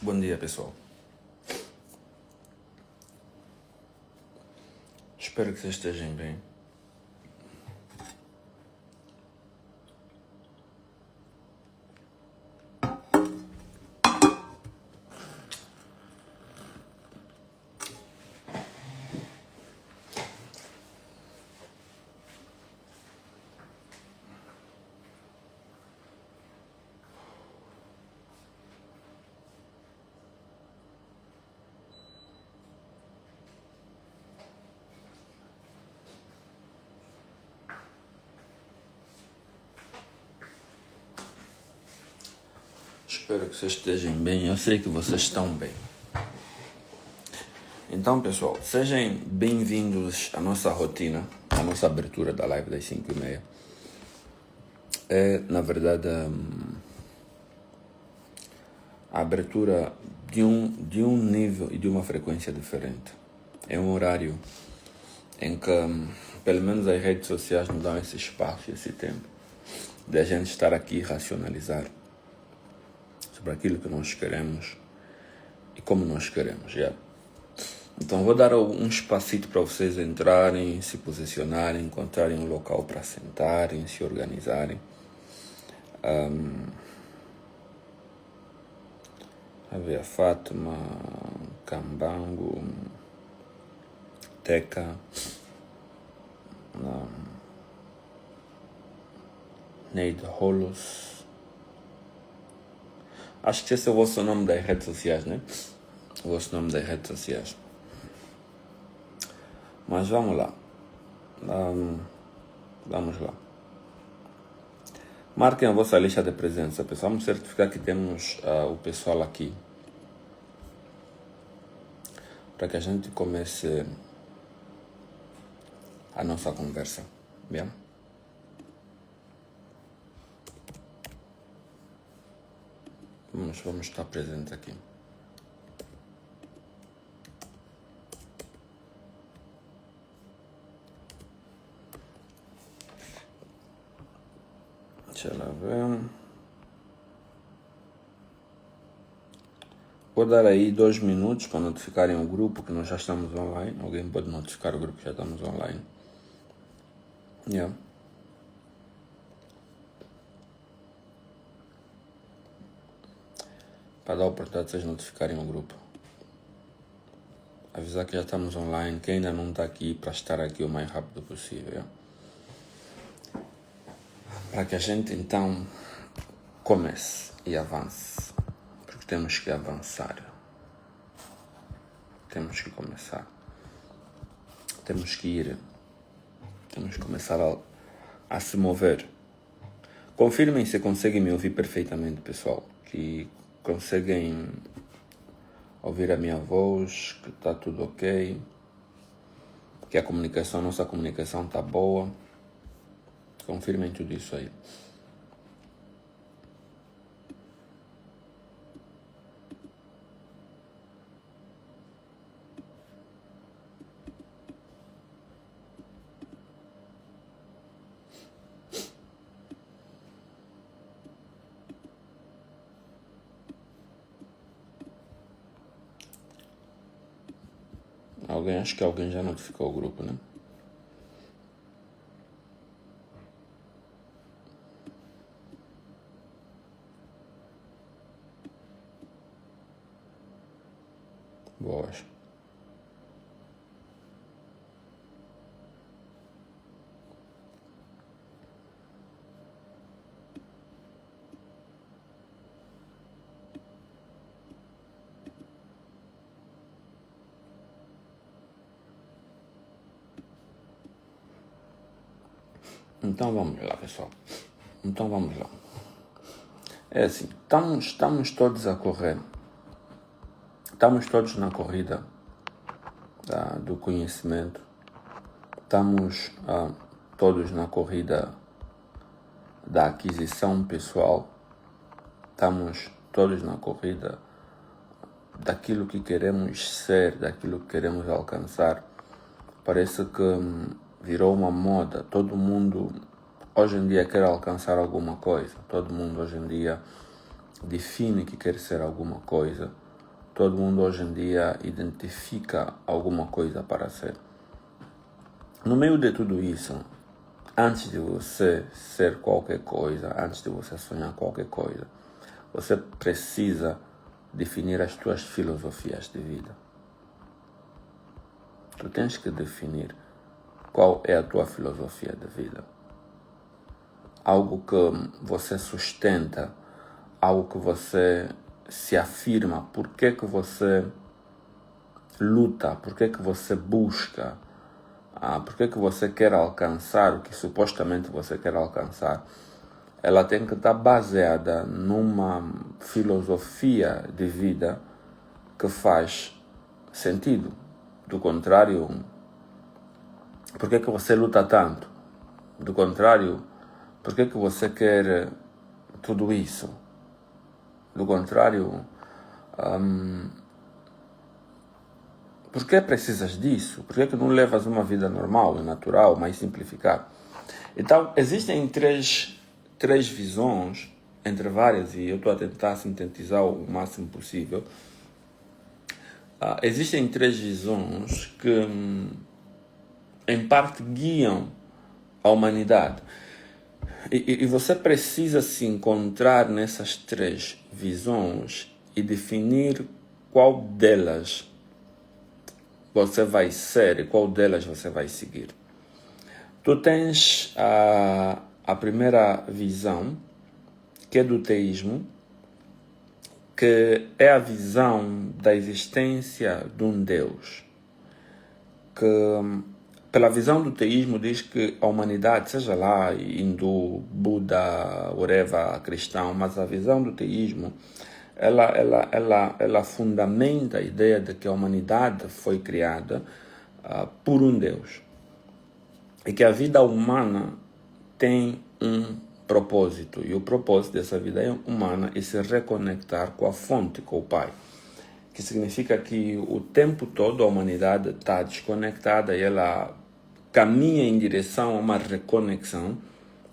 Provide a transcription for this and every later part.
Bom dia, pessoal. Espero que vocês estejam bem. Espero que vocês estejam bem. Eu sei que vocês estão bem. Então, pessoal, sejam bem-vindos à nossa rotina, à nossa abertura da live das 5h30. É, na verdade, a abertura de um nível e de uma frequência diferente. É um horário em que, pelo menos as redes sociais nos dão esse espaço e esse tempo de a gente estar aqui e racionalizar sobre aquilo que nós queremos e como nós queremos, yeah? Então vou dar um espacito para vocês entrarem, se posicionarem, encontrarem um local para sentarem, se organizarem. A ver, a Fátima, Cambango, Teca, Neide Rolos. Acho que esse é o vosso nome das redes sociais, né? O vosso nome das redes sociais. Mas vamos lá. Vamos lá. Marquem a vossa lista de presença, pessoal. Vamos certificar que temos o pessoal aqui. Para que a gente comece a nossa conversa. Bem? Vamos estar presentes aqui. Deixa eu ver. Vou dar aí 2 minutos para notificarem o grupo que nós já estamos online. Alguém pode notificar o grupo que já estamos online. Yeah. Para dar a oportunidade de vocês notificarem o grupo. Avisar que já estamos online. Quem ainda não está aqui, para estar aqui o mais rápido possível. Yeah? Para que a gente então comece e avance. Porque temos que avançar. Temos que começar. Temos que ir. Temos que começar a se mover. Confirmem se conseguem me ouvir perfeitamente, pessoal. Que conseguem ouvir a minha voz, que está tudo ok. Que a nossa comunicação está boa. Confirmem tudo isso aí. Acho que alguém já notificou o grupo, né? Boas. Então vamos lá, pessoal. Então vamos lá. É assim, estamos todos a correr. Estamos todos na corrida do conhecimento. Estamos todos na corrida da aquisição pessoal. Estamos todos na corrida daquilo que queremos ser, daquilo que queremos alcançar. Parece que virou uma moda. Todo mundo hoje em dia quer alcançar alguma coisa. Todo mundo hoje em dia define que quer ser alguma coisa. todo mundo hoje em dia identifica alguma coisa para ser. No meio de tudo isso, antes de você ser qualquer coisa, antes de você sonhar qualquer coisa, você precisa definir as tuas filosofias de vida. Tu tens que definir qual é a tua filosofia de vida. Algo que você sustenta, algo que você se afirma, por que você luta, por que você busca, por que você quer alcançar o que supostamente você quer alcançar. Ela tem que estar baseada numa filosofia de vida que faz sentido. Do contrário, por que você luta tanto? Do contrário, por que você quer tudo isso? Do contrário, por que precisas disso? Por que não levas uma vida normal e natural, mais simplificada? Então, existem três visões, entre várias, e eu estou a tentar sintetizar o máximo possível. Existem três visões que, em parte, guiam a humanidade. E você precisa se encontrar nessas três visões e definir qual delas você vai ser e qual delas você vai seguir. Tu tens a primeira visão, que é do teísmo, que é a visão da existência de um Deus, que pela visão do teísmo diz que a humanidade, seja lá hindu, Buda, whatever, cristão, mas a visão do teísmo, ela fundamenta a ideia de que a humanidade foi criada por um Deus e que a vida humana tem um propósito, e o propósito dessa vida humana é se reconectar com a fonte, com o Pai, que significa que o tempo todo a humanidade está desconectada e ela caminha em direção a uma reconexão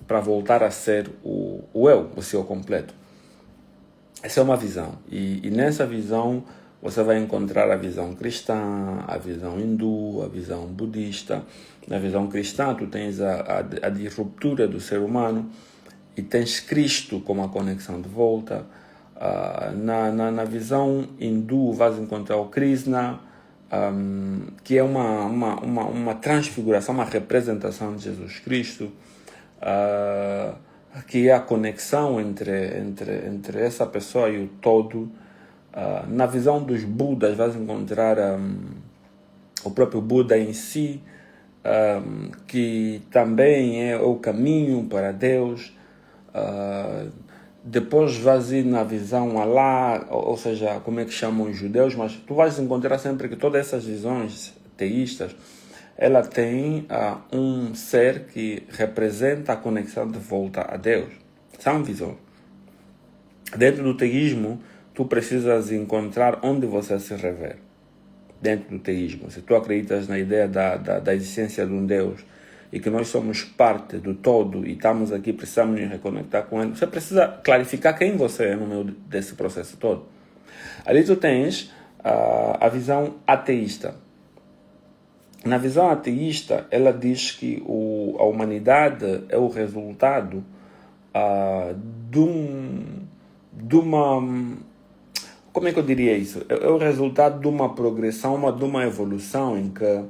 para voltar a ser o eu, o seu completo. Essa é uma visão, e nessa visão você vai encontrar a visão cristã, a visão hindu, a visão budista. Na visão cristã tu tens a disruptura do ser humano e tens Cristo como a conexão de volta. Na visão hindu vais encontrar o Krishna, que é uma transfiguração, uma representação de Jesus Cristo, que é a conexão entre essa pessoa e o todo. Na visão dos Budas vais encontrar o próprio Buda em si, que também é o caminho para Deus. Depois vais ir na visão Alá, ou seja, como é que chamam os judeus, mas tu vais encontrar sempre que todas essas visões teístas, ela tem um ser que representa a conexão de volta a Deus. São visões. Dentro do teísmo, tu precisas encontrar onde você se revela. Dentro do teísmo, se tu acreditas na ideia da existência de um Deus e que nós somos parte do todo e estamos aqui, precisamos nos reconectar com Ele, você precisa clarificar quem você é no meio desse processo todo. Ali tu tens a visão ateísta. Na visão ateísta, ela diz que a humanidade é o resultado de uma... Como é que eu diria isso? É o resultado de uma progressão, de uma evolução em que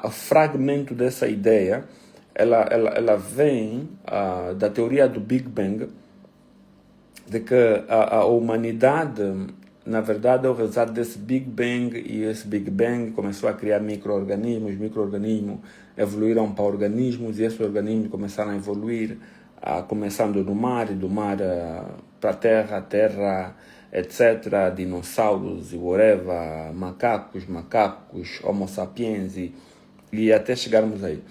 o fragmento dessa ideia, ela vem da teoria do Big Bang, de que a humanidade, na verdade, é o resultado desse Big Bang, e esse Big Bang começou a criar micro-organismos, micro-organismos evoluíram para organismos, e esses organismos começaram a evoluir, começando no mar, e do mar para a terra, etc., dinossauros e whatever, macacos, homo sapiens, e até chegarmos aí,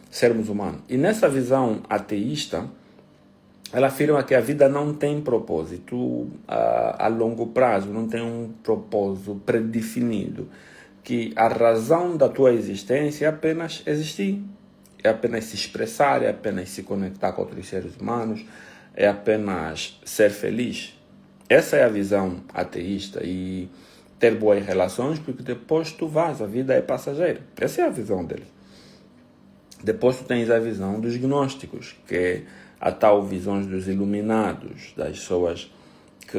sermos humanos. E nessa visão ateísta, ela afirma que a vida não tem propósito a longo prazo, não tem um propósito predefinido, que a razão da tua existência é apenas existir, é apenas se expressar, é apenas se conectar com outros seres humanos, é apenas ser feliz. Essa é a visão ateísta, e ter boas relações, porque depois tu vais, a vida é passageira. Essa é a visão deles. Depois tu tens a visão dos gnósticos, que é a tal visão dos iluminados, das pessoas que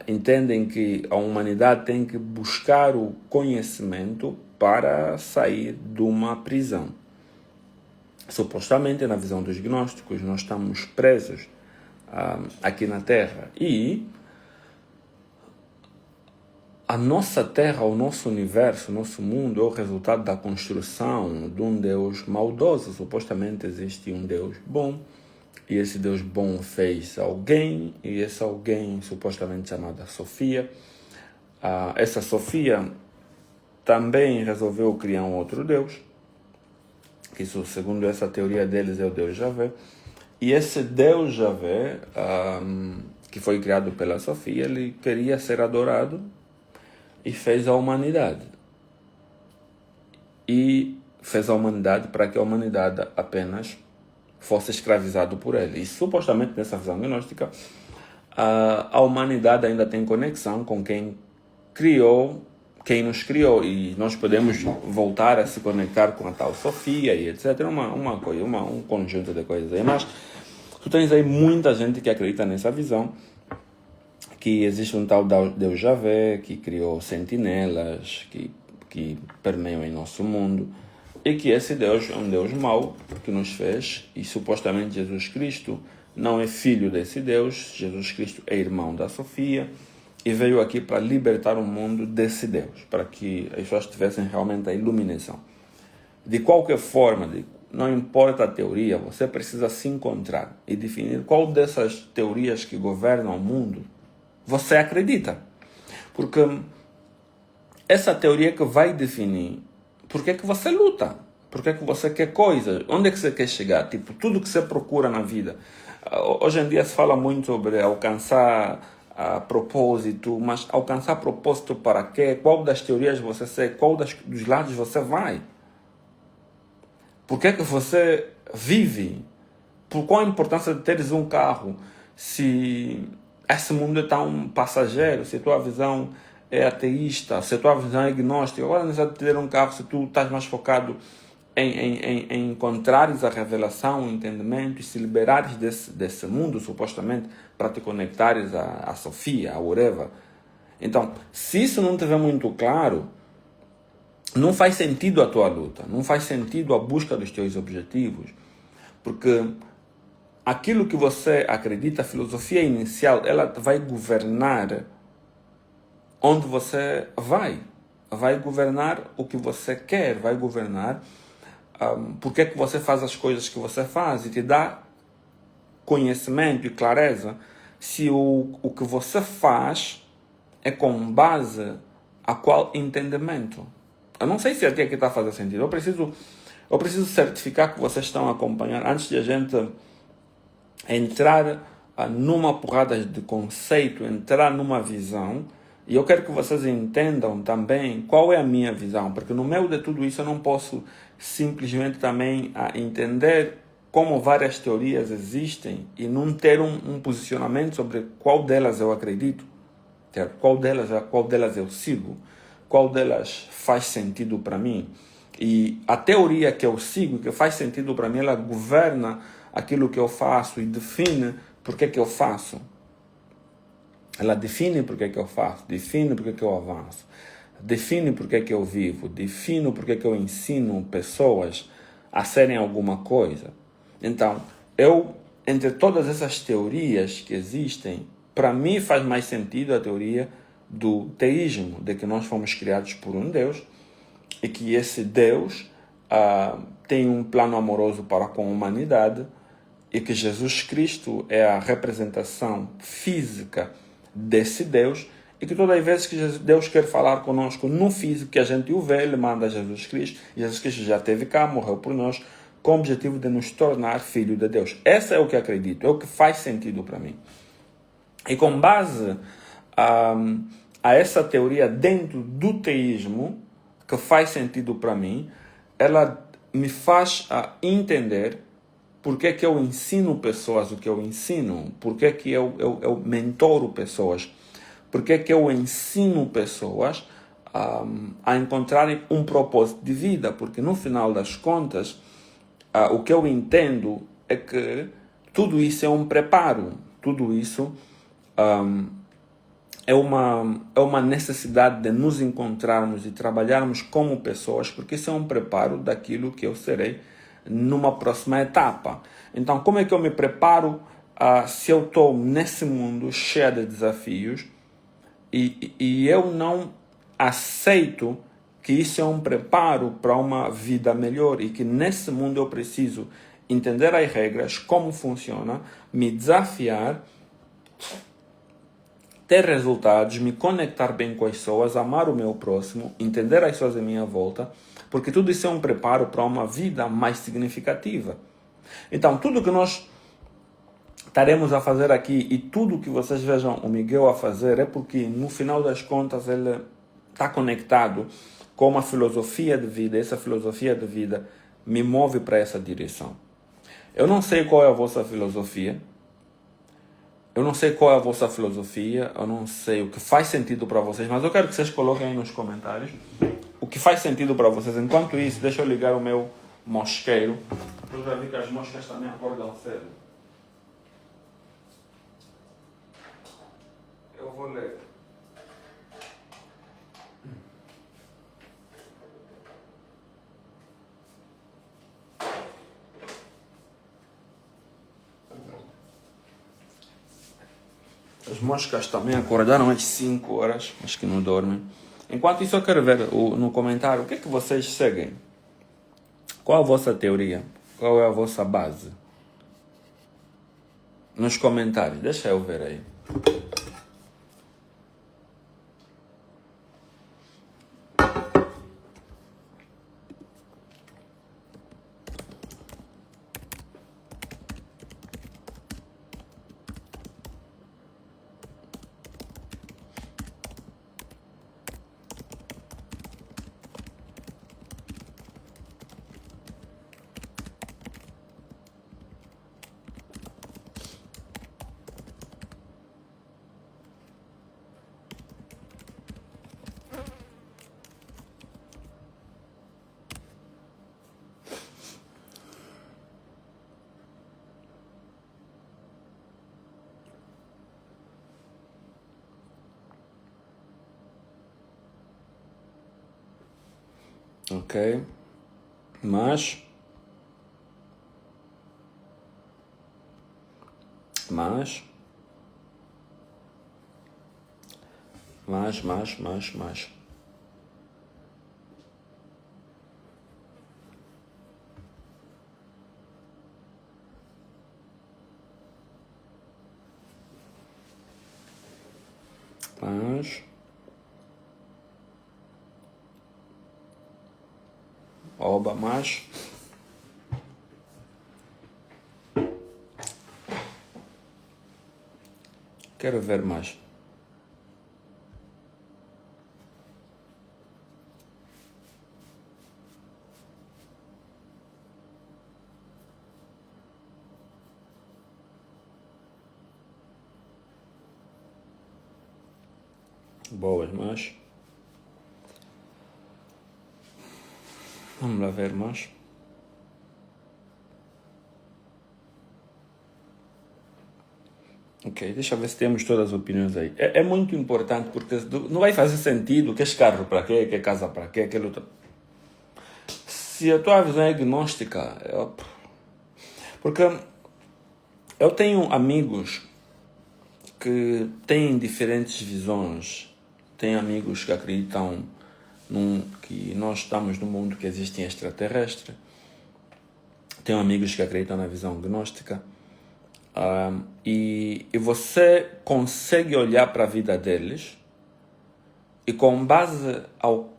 entendem que a humanidade tem que buscar o conhecimento para sair de uma prisão. Supostamente, na visão dos gnósticos, nós estamos presos aqui na Terra. E a nossa Terra, o nosso universo, o nosso mundo é o resultado da construção de um Deus maldoso. Supostamente existe um Deus bom, e esse Deus bom fez alguém, e esse alguém supostamente chamada Sofia. Essa Sofia também resolveu criar um outro Deus, que isso, segundo essa teoria deles, é o Deus Javé. E esse Deus Javé, que foi criado pela Sofia, ele queria ser adorado e fez a humanidade. E fez a humanidade para que a humanidade apenas fosse escravizado por ele. E supostamente nessa visão gnóstica, a humanidade ainda tem conexão com quem nos criou, e nós podemos voltar a se conectar com a tal Sofia e etc. Um conjunto de coisas aí. Mas tu tens aí muita gente que acredita nessa visão, que existe um tal Deus Javé, que criou sentinelas, que permeiam em nosso mundo, e que esse Deus é um Deus mau, que nos fez, e supostamente Jesus Cristo não é filho desse Deus. Jesus Cristo é irmão da Sofia, e veio aqui para libertar o mundo desse Deus, para que as pessoas tivessem realmente a iluminação. De qualquer forma, não importa a teoria, você precisa se encontrar e definir qual dessas teorias que governam o mundo você acredita. Porque essa teoria que vai definir por que você luta, por que você quer coisas, onde é que você quer chegar, tipo, tudo que você procura na vida. Hoje em dia se fala muito sobre alcançar propósito, mas alcançar propósito para quê? Qual das teorias você segue? Qual dos lados você vai? Por que você vive? Por qual a importância de teres um carro? Se esse mundo é tão passageiro, se a tua visão é ateísta, se a tua visão é agnóstica, agora não precisa ter um carro se tu estás mais focado em encontrares a revelação, o entendimento, e se liberares desse mundo, supostamente, para te conectares a Sofia, a whatever. Então, se isso não estiver muito claro, não faz sentido a tua luta, não faz sentido a busca dos teus objetivos, porque aquilo que você acredita, a filosofia inicial, ela vai governar onde você vai governar o que você quer, vai governar porque é que você faz as coisas que você faz, e te dá conhecimento e clareza se o que você faz é com base a qual entendimento. Eu não sei se até aqui está a fazer sentido. Eu preciso certificar que vocês estão a acompanhar antes de a gente entrar numa porrada de conceito, entrar numa visão. E eu quero que vocês entendam também qual é a minha visão, porque no meio de tudo isso eu não posso simplesmente também entender como várias teorias existem e não ter um posicionamento sobre qual delas eu acredito, qual delas eu sigo, qual delas faz sentido para mim. E a teoria que eu sigo, que faz sentido para mim, ela governa aquilo que eu faço e define por que eu faço. Ela define por que eu faço, define por que eu avanço, define por que eu vivo, define por que eu ensino pessoas a serem alguma coisa. Então, entre todas essas teorias que existem, para mim faz mais sentido a teoria do teísmo, de que nós fomos criados por um Deus e que esse Deus tem um plano amoroso para com a humanidade, e que Jesus Cristo é a representação física desse Deus, e que todas as vezes que Deus quer falar conosco no físico, que a gente o vê, ele manda Jesus Cristo, e Jesus Cristo já esteve cá, morreu por nós, com o objetivo de nos tornar filho de Deus. Essa é o que acredito, é o que faz sentido para mim. E com base a essa teoria dentro do teísmo, que faz sentido para mim, ela me faz entender por que eu ensino pessoas o que eu ensino, por que eu mentoro pessoas, Porque é que eu ensino pessoas a encontrarem um propósito de vida? Porque no final das contas, o que eu entendo é que tudo isso é um preparo, tudo isso é uma necessidade de nos encontrarmos e trabalharmos como pessoas, porque isso é um preparo daquilo que eu serei numa próxima etapa. Então, como é que eu me preparo se eu estou nesse mundo cheio de desafios e eu não aceito que isso é um preparo para uma vida melhor e que nesse mundo eu preciso entender as regras, como funciona, me desafiar, ter resultados, me conectar bem com as pessoas, amar o meu próximo, entender as pessoas à minha volta, porque tudo isso é um preparo para uma vida mais significativa. Então, tudo que nós estaremos a fazer aqui e tudo que vocês vejam o Miguel a fazer é porque, no final das contas, ele está conectado com uma filosofia de vida. Essa filosofia de vida me move para essa direção. Eu não sei qual é a vossa filosofia. Eu não sei qual é a vossa filosofia, eu não sei o que faz sentido para vocês, mas eu quero que vocês coloquem aí nos comentários o que faz sentido para vocês. Enquanto isso, deixa eu ligar o meu mosqueiro. Eu já vi que as moscas também acordam cedo. Eu vou ler. As moscas também acordaram às 5 horas, acho que não dormem. Enquanto isso, eu quero ver no comentário o que é que vocês seguem. Qual a vossa teoria? Qual é a vossa base? Nos comentários, deixa eu ver aí. Ok, mas oba, mas quero ver mais. Boas, mas vamos lá ver mais. Ok, deixa eu ver se temos todas as opiniões aí. É muito importante porque não vai fazer sentido que esse carro para quê, que casa para quê, aquele outro. Se a tua visão é agnóstica, porque eu tenho amigos que têm diferentes visões. Tenho amigos que acreditam que nós estamos num mundo que existem extraterrestres. Tenho amigos que acreditam na visão gnóstica. E você consegue olhar para a vida deles e com base ao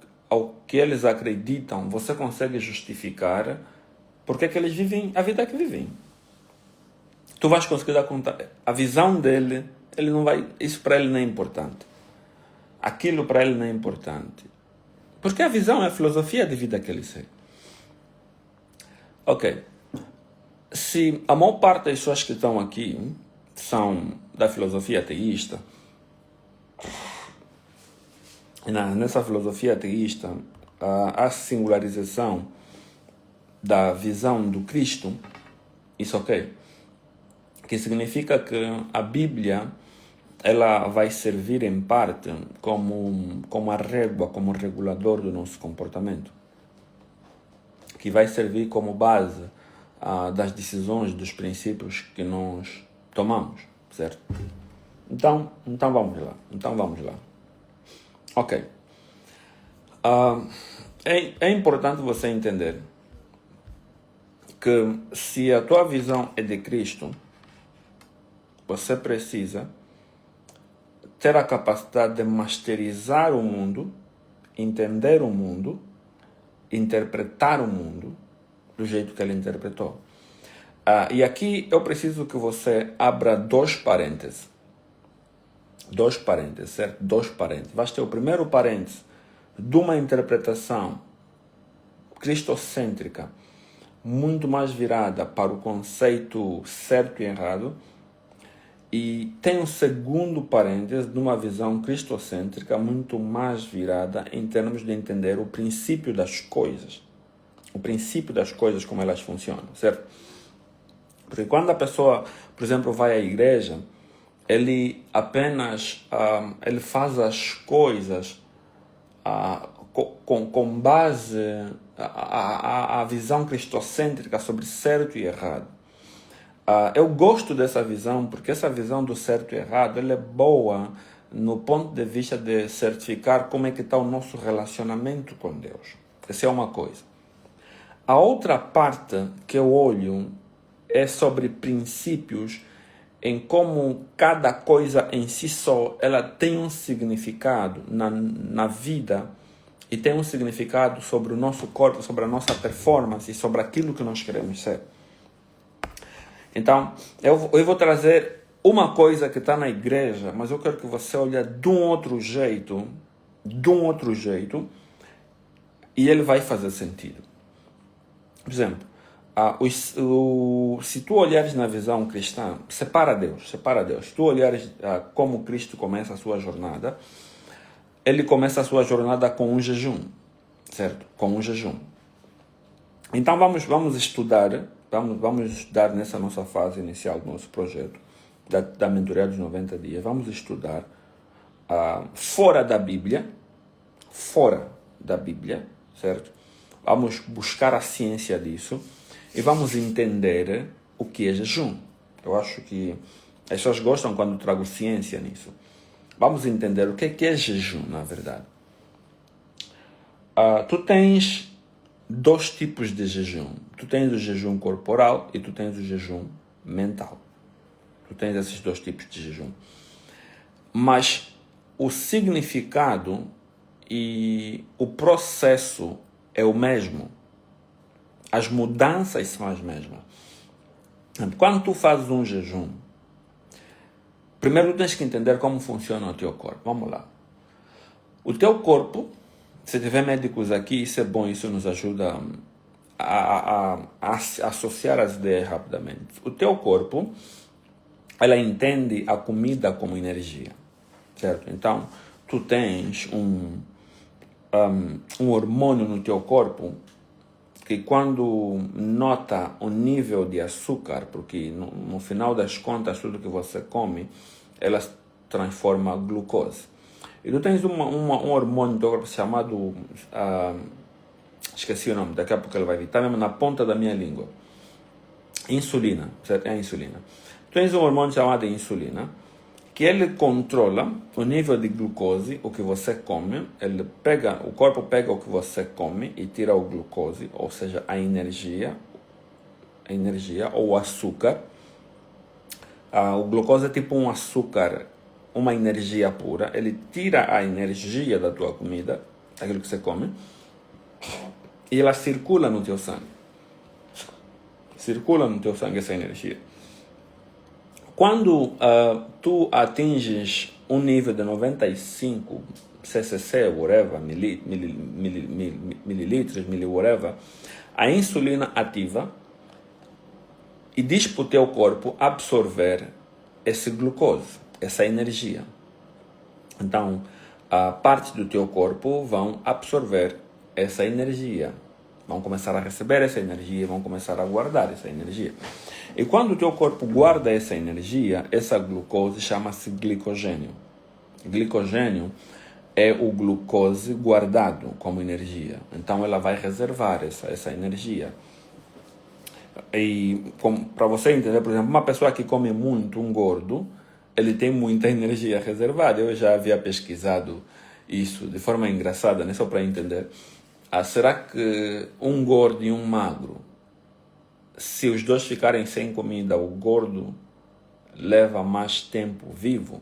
que eles acreditam, você consegue justificar porque é que eles vivem a vida que vivem. Tu vais conseguir dar conta. A visão dele, ele não vai. Isso para ele não é importante. Aquilo para ele não é importante. Porque a visão é a filosofia de vida que ele segue. Ok. Se a maior parte das pessoas que estão aqui são da filosofia ateísta, Nessa filosofia ateísta, a singularização da visão do Cristo, isso ok, que significa que a Bíblia ela vai servir em parte como a régua, como regulador do nosso comportamento, que vai servir como base das decisões, dos princípios que nós tomamos, certo? Então vamos lá. Ok. É importante você entender que se a tua visão é de Cristo, você precisa ter a capacidade de masterizar o mundo, entender o mundo, interpretar o mundo do jeito que ele interpretou. E aqui eu preciso que você abra dois parênteses. Certo? Dois parênteses. Vai ter o primeiro parêntese de uma interpretação cristocêntrica muito mais virada para o conceito certo e errado, e tem um segundo parêntese de uma visão cristocêntrica muito mais virada em termos de entender o princípio das coisas. O princípio das coisas, como elas funcionam, certo? Porque quando a pessoa, por exemplo, vai à igreja, ele apenas ele faz as coisas com base a visão cristocêntrica sobre certo e errado. Eu gosto dessa visão porque essa visão do certo e errado ela é boa no ponto de vista de certificar como é que está o nosso relacionamento com Deus. Essa é uma coisa. A outra parte que eu olho é sobre princípios em como cada coisa em si só ela tem um significado na vida e tem um significado sobre o nosso corpo, sobre a nossa performance e sobre aquilo que nós queremos ser. Então, eu vou trazer uma coisa que está na igreja, mas eu quero que você olhe de um outro jeito, e ele vai fazer sentido. Por exemplo, se tu olhares na visão cristã, separa Deus. Se tu olhares como Cristo começa a sua jornada, ele começa a sua jornada com um jejum, certo? Com um jejum. Então vamos estudar, vamos estudar nessa nossa fase inicial do nosso projeto, da mentoria dos 90 dias, vamos estudar fora da Bíblia, certo? Vamos buscar a ciência disso e vamos entender o que é jejum. Eu acho que as pessoas gostam quando eu trago ciência nisso. Vamos entender o que é jejum, na verdade. Tu tens dois tipos de jejum. Tu tens o jejum corporal e tu tens o jejum mental. Tu tens esses dois tipos de jejum. Mas o significado e o processo é o mesmo. As mudanças são as mesmas. Quando tu fazes um jejum, primeiro tu tens que entender como funciona o teu corpo. Vamos lá. O teu corpo, se tiver médicos aqui, isso é bom, isso nos ajuda a associar as ideias rapidamente. O teu corpo, ela entende a comida como energia, certo? Então, tu tens um hormônio no teu corpo que quando nota o nível de açúcar, porque no final das contas tudo que você come, ela se transforma em glucose. E tu tens um hormônio do teu corpo chamado, esqueci o nome, daqui a pouco ele vai vir, está mesmo na ponta da minha língua. Insulina, certo? É a insulina. Tu tens um hormônio chamado insulina, que ele controla o nível de glucose, o que você come. O corpo pega o que você come e tira o glucose, ou seja, a energia ou o açúcar. O glucose é tipo um açúcar, uma energia pura. Ele tira a energia da tua comida, aquilo que você come, e ela circula no teu sangue. Essa energia. Quando tu atinges um nível de 95 ccc, whatever, mililitros, whatever, a insulina ativa e diz para o teu corpo absorver esse glucose, essa energia. Então, a parte do teu corpo vão absorver essa energia. Vão começar a receber essa energia, vão começar a guardar essa energia. E quando o teu corpo guarda essa energia, essa glucose chama-se glicogênio. Glicogênio é o glucose guardado como energia. Então ela vai reservar essa energia. E para você entender, por exemplo, uma pessoa que come muito, um gordo, ele tem muita energia reservada. Eu já havia pesquisado isso de forma engraçada, né? Só para entender. Será que um gordo e um magro, se os dois ficarem sem comida, o gordo leva mais tempo vivo?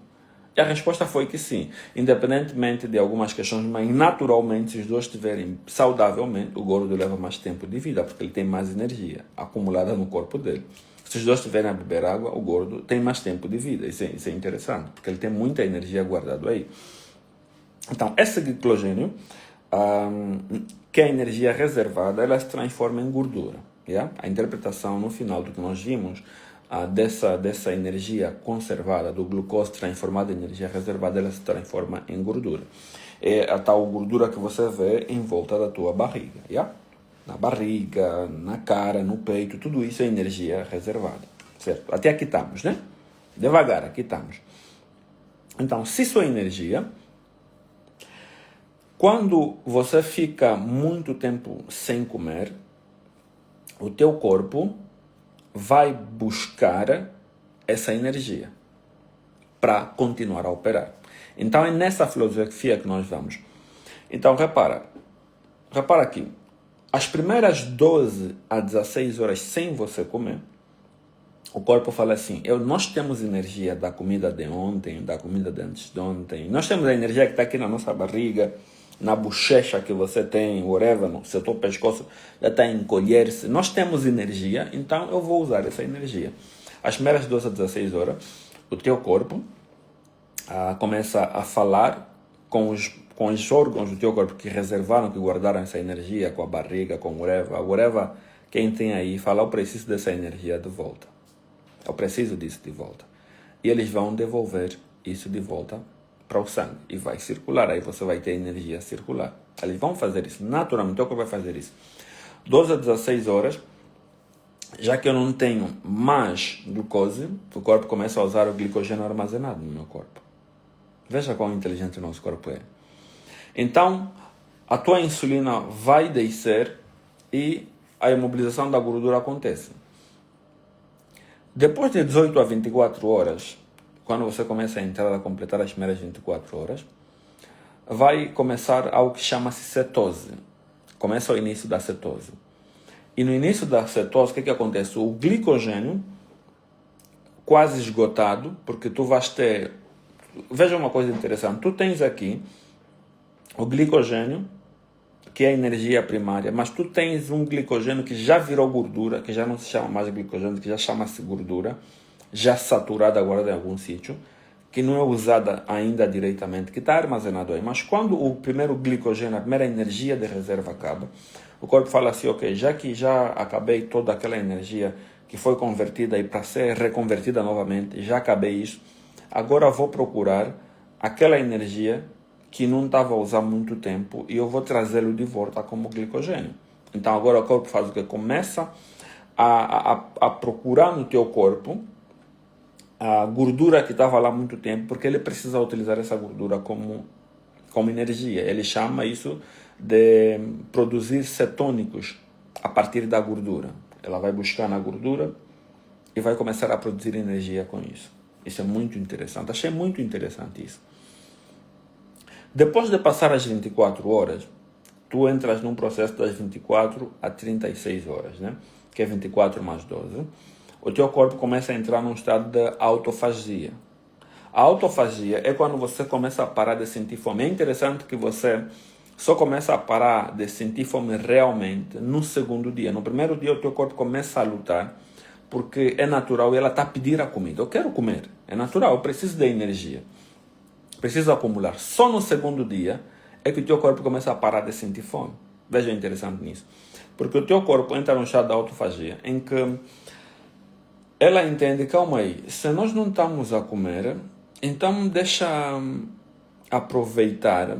E a resposta foi que sim, independentemente de algumas questões, mas naturalmente, se os dois estiverem saudavelmente, o gordo leva mais tempo de vida, porque ele tem mais energia acumulada no corpo dele. Se os dois estiverem a beber água, o gordo tem mais tempo de vida. Isso é interessante, porque ele tem muita energia guardada aí. Então, esse glicogênio, que é a energia reservada, ela se transforma em gordura. Yeah? A interpretação no final do que nós vimos, dessa energia conservada, do glucose transformado em energia reservada, ela se transforma em gordura. É a tal gordura que você vê em volta da tua barriga. Yeah? Na barriga, na cara, no peito, tudo isso é energia reservada. Certo? Até aqui estamos, né? Devagar, aqui estamos. Então, se isso é energia, quando você fica muito tempo sem comer, o teu corpo vai buscar essa energia para continuar a operar. Então é nessa filosofia que nós vamos. Então repara aqui, as primeiras 12 a 16 horas sem você comer, o corpo fala assim, nós temos energia da comida de ontem, da comida de antes de ontem, nós temos a energia que está aqui na nossa barriga, na bochecha que você tem, whatever, no setor pescoço, já está a encolher-se. Nós temos energia, então eu vou usar essa energia. As primeiras 12 a 16 horas, o teu corpo começa a falar com os órgãos do teu corpo que reservaram, que guardaram essa energia, com a barriga, com whatever, quem tem aí, fala, eu preciso dessa energia de volta. Eu preciso disso de volta. E eles vão devolver isso de volta para o sangue e vai circular, aí você vai ter energia circular. Eles vão fazer isso, naturalmente, o corpo vai fazer isso. 12 a 16 horas, já que eu não tenho mais glucose, o corpo começa a usar o glicogênio armazenado no meu corpo. Veja quão inteligente o nosso corpo é. Então, a tua insulina vai descer e a imobilização da gordura acontece. Depois de 18 a 24 horas, quando você começa a entrar a completar as primeiras 24 horas, vai começar algo que chama-se cetose. Começa o início da cetose. E no início da cetose, o que acontece? O glicogênio, quase esgotado, porque tu vais ter... Veja uma coisa interessante. Tu tens aqui o glicogênio, que é a energia primária, mas tu tens um glicogênio que já virou gordura, que já não se chama mais glicogênio, que já chama-se gordura, já saturada agora em algum sítio, que não é usada ainda diretamente, que está armazenado aí. Mas quando o primeiro glicogênio, a primeira energia de reserva acaba, o corpo fala assim, ok, já que já acabei toda aquela energia que foi convertida aí para ser reconvertida novamente, já acabei isso, agora vou procurar aquela energia que não estava a usar muito tempo e eu vou trazê-lo de volta como glicogênio. Então agora o corpo faz o que? Começa a procurar no teu corpo a gordura que estava lá há muito tempo, porque ele precisa utilizar essa gordura como energia. Ele chama isso de produzir cetônicos a partir da gordura. Ela vai buscar na gordura e vai começar a produzir energia com isso. Isso é muito interessante. Achei muito interessante isso. Depois de passar as 24 horas, tu entras num processo das 24 a 36 horas, né? Que é 24 mais 12. O teu corpo começa a entrar num estado de autofagia. A autofagia é quando você começa a parar de sentir fome. É interessante que você só começa a parar de sentir fome realmente no segundo dia. No primeiro dia o teu corpo começa a lutar, porque é natural e ela está a pedir a comida. Eu quero comer. É natural, eu preciso de energia. Preciso acumular. Só no segundo dia é que o teu corpo começa a parar de sentir fome. Veja interessante nisso. Porque o teu corpo entra num estado de autofagia, em que ela entende, calma aí, se nós não estamos a comer, então deixa aproveitar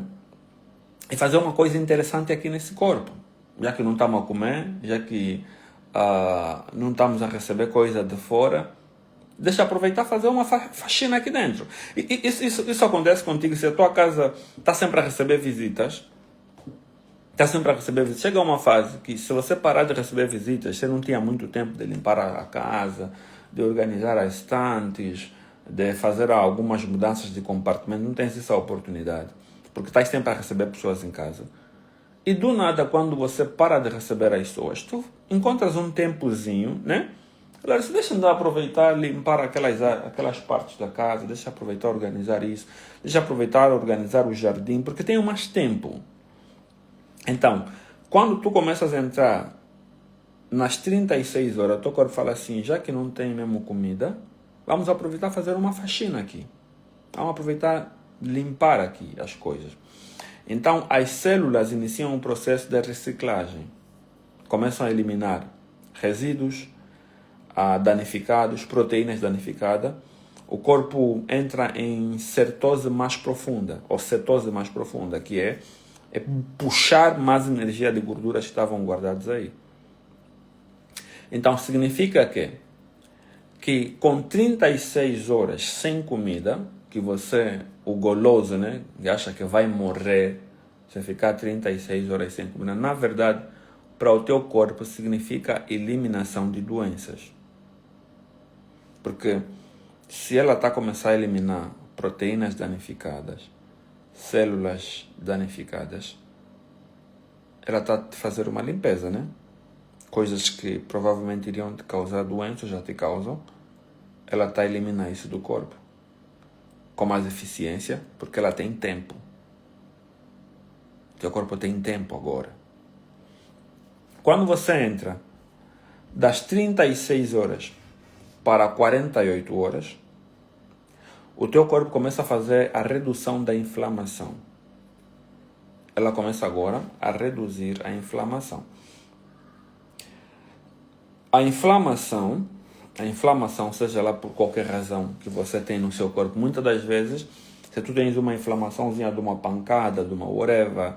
e fazer uma coisa interessante aqui nesse corpo. Já que não estamos a comer, já que não estamos a receber coisa de fora, deixa aproveitar e fazer uma faxina aqui dentro. E isso acontece contigo se a tua casa está sempre a receber visitas. Chega uma fase que se você parar de receber visitas, você não tinha muito tempo de limpar a casa, de organizar as estantes, de fazer algumas mudanças de compartimento, não tens essa oportunidade, porque estás sempre a receber pessoas em casa. E do nada, quando você para de receber as pessoas, tu encontras um tempozinho, né? Claro, você deixa de aproveitar, limpar aquelas partes da casa, deixa aproveitar, organizar isso, deixa aproveitar, organizar o jardim, porque tem mais tempo. Então, quando tu começas a entrar nas 36 horas, teu corpo fala assim, já que não tem mesmo comida, vamos aproveitar fazer uma faxina aqui. Vamos aproveitar limpar aqui as coisas. Então, as células iniciam um processo de reciclagem. Começam a eliminar resíduos danificados, proteínas danificadas. O corpo entra em cetose mais profunda, ou cetose mais profunda, que é puxar mais energia de gorduras que estavam guardadas aí. Então, significa que com 36 horas sem comida, que você, o goloso, né, que acha que vai morrer se ficar 36 horas sem comida, na verdade, para o teu corpo significa eliminação de doenças. Porque se ela está começando a eliminar proteínas danificadas, células danificadas, ela está a fazer uma limpeza, né? Coisas que provavelmente iriam te causar doenças, já te causam, ela está a eliminar isso do corpo com mais eficiência, porque ela tem tempo. Teu corpo tem tempo agora. Quando você entra das 36 horas para 48 horas, o teu corpo começa a fazer a redução da inflamação. Ela começa agora a reduzir a inflamação. A inflamação, seja lá por qualquer razão que você tem no seu corpo, muitas das vezes, se tu tens uma inflamaçãozinha de uma pancada, de uma whatever,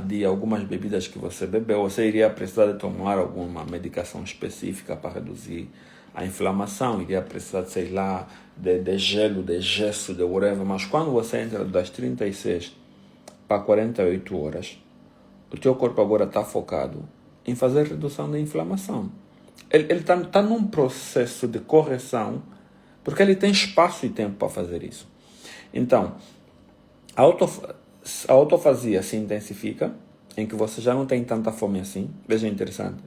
de algumas bebidas que você bebeu, você iria precisar de tomar alguma medicação específica para reduzir a inflamação, iria precisar, sei lá, de gelo, de gesso, de whatever. Mas quando você entra das 36 para 48 horas, o teu corpo agora está focado em fazer redução da inflamação. Ele está num processo de correção, porque ele tem espaço e tempo para fazer isso. Então, a autofagia se intensifica, em que você já não tem tanta fome assim. Veja, interessante.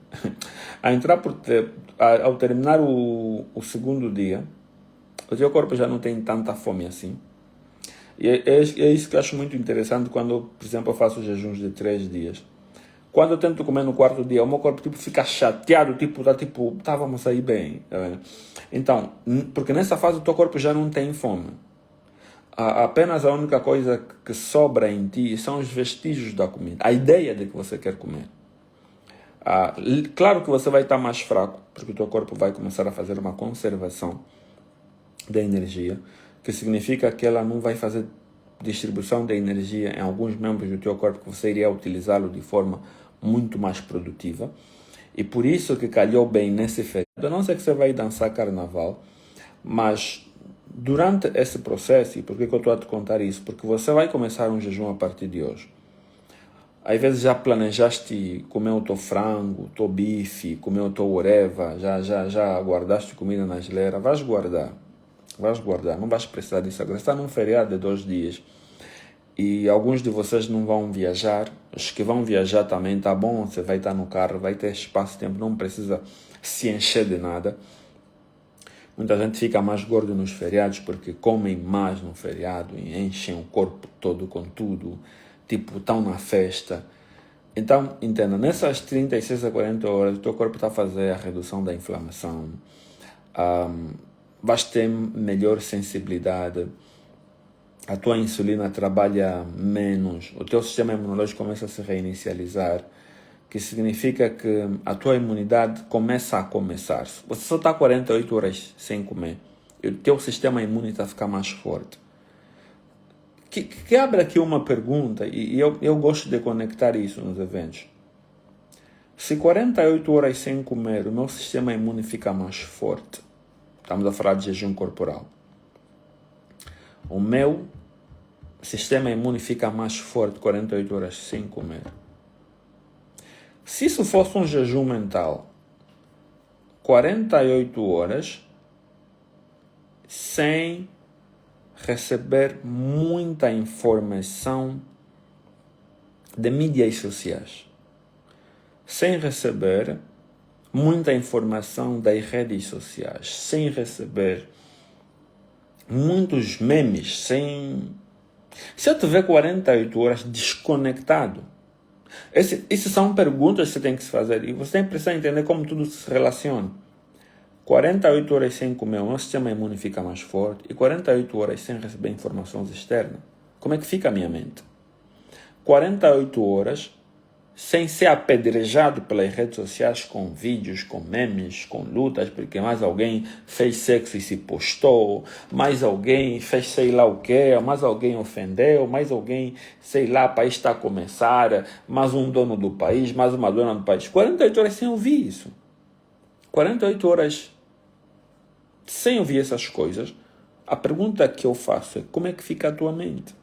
Ao terminar o segundo dia, o teu corpo já não tem tanta fome assim. E é isso que eu acho muito interessante quando, por exemplo, eu faço jejuns de 3 dias. Quando eu tento comer no quarto dia, o meu corpo fica chateado, vamos sair bem. Tá vendo? Então, porque nessa fase o teu corpo já não tem fome. Apenas a única coisa que sobra em ti são os vestígios da comida, a ideia de que você quer comer. Claro que você vai estar mais fraco, porque o teu corpo vai começar a fazer uma conservação da energia, que significa que ela não vai fazer distribuição de energia em alguns membros do teu corpo que você iria utilizá-lo de forma muito mais produtiva. E por isso que calhou bem nesse feriado. Eu não sei que você vai dançar carnaval, mas durante esse processo, e por que eu estou a te contar isso? Porque você vai começar um jejum a partir de hoje. Às vezes já planejaste comer o teu frango, o teu bife, comer o teu oreva, já guardaste comida na geleira, vais guardar, não vais precisar disso agora. Está num feriado de 2 dias e alguns de vocês não vão viajar, os que vão viajar também, tá bom, você vai estar no carro, vai ter espaço, tempo, não precisa se encher de nada. Muita gente fica mais gordo nos feriados porque comem mais no feriado e enchem o corpo todo com tudo, estão na festa. Então, entenda, nessas 36 a 40 horas, o teu corpo está a fazer a redução da inflamação, vais ter melhor sensibilidade, a tua insulina trabalha menos, o teu sistema imunológico começa a se reinicializar, que significa que a tua imunidade começa a começar. Você só está 48 horas sem comer e o teu sistema imune está a ficar mais forte. que abre aqui uma pergunta, e eu gosto de conectar isso nos eventos. Se 48 horas sem comer, o meu sistema imune fica mais forte. Estamos a falar de jejum corporal. O meu sistema imune fica mais forte 48 horas sem comer. Se isso fosse um jejum mental, 48 horas sem receber muita informação de mídias sociais, sem receber muita informação das redes sociais, sem receber muitos memes, Se eu tiver 48 horas desconectado, essas são perguntas que você tem que se fazer e você tem que precisar entender como tudo se relaciona. 48 horas sem comer, o meu sistema imune fica mais forte, e 48 horas sem receber informações externas, como é que fica a minha mente? 48 horas sem ser apedrejado pelas redes sociais com vídeos, com memes, com lutas, porque mais alguém fez sexo e se postou, mais alguém fez sei lá o que, mais alguém ofendeu, mais alguém, sei lá, o país está a começar, mais um dono do país, mais uma dona do país. 48 horas sem ouvir isso. 48 horas sem ouvir essas coisas. A pergunta que eu faço é: como é que fica a tua mente?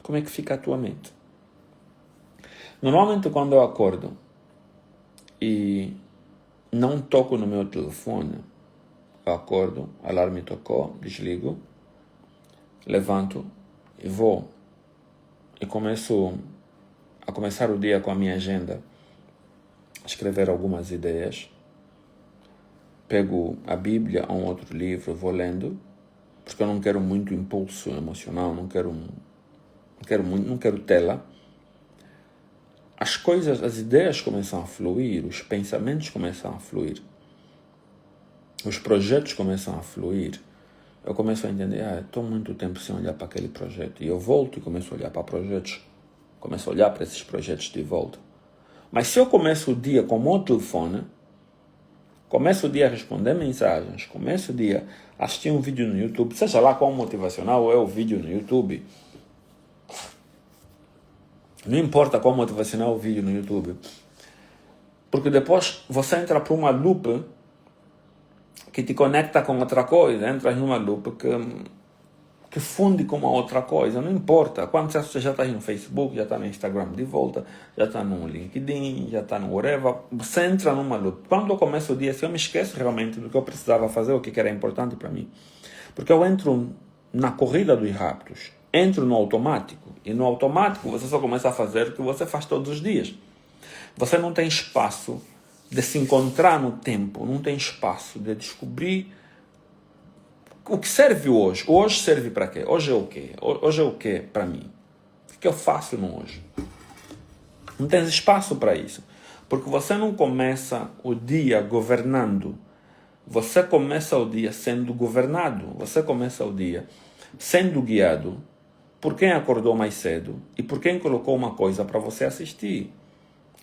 Como é que fica a tua mente? Normalmente quando eu acordo e não toco no meu telefone, eu acordo, o alarme tocou, desligo, levanto e vou. E começo a começar o dia com a minha agenda, escrever algumas ideias. Pego a Bíblia ou um outro livro, vou lendo, porque eu não quero muito impulso emocional, não quero tela. As coisas, as ideias começam a fluir, os pensamentos começam a fluir, os projetos começam a fluir. Eu começo a entender, estou muito tempo sem olhar para aquele projeto. E eu volto e começo a olhar para projetos, começo a olhar para esses projetos de volta. Mas se eu começo o dia com o meu telefone, começo o dia a responder mensagens, começo o dia a assistir um vídeo no YouTube, seja lá qual motivacional é o vídeo no YouTube, não importa qual motivacional é o vídeo no YouTube, porque depois você entra para uma loop que te conecta com outra coisa, entras numa loop que funde com uma outra coisa, não importa. Quando você já está no Facebook, já está no Instagram de volta, já está no LinkedIn, já está no whatever, você entra numa loop. Quando eu começo o dia, se eu me esqueço realmente do que eu precisava fazer, o que era importante para mim, porque eu entro na corrida dos rápidos, entro no automático, e no automático você só começa a fazer o que você faz todos os dias. Você não tem espaço de se encontrar no tempo, não tem espaço de descobrir o que serve hoje. Hoje serve para quê? Hoje é o quê? Hoje é o quê para mim? O que eu faço no hoje? Não tens espaço para isso. Porque você não começa o dia governando. Você começa o dia sendo governado. Você começa o dia sendo guiado por quem acordou mais cedo e por quem colocou uma coisa para você assistir.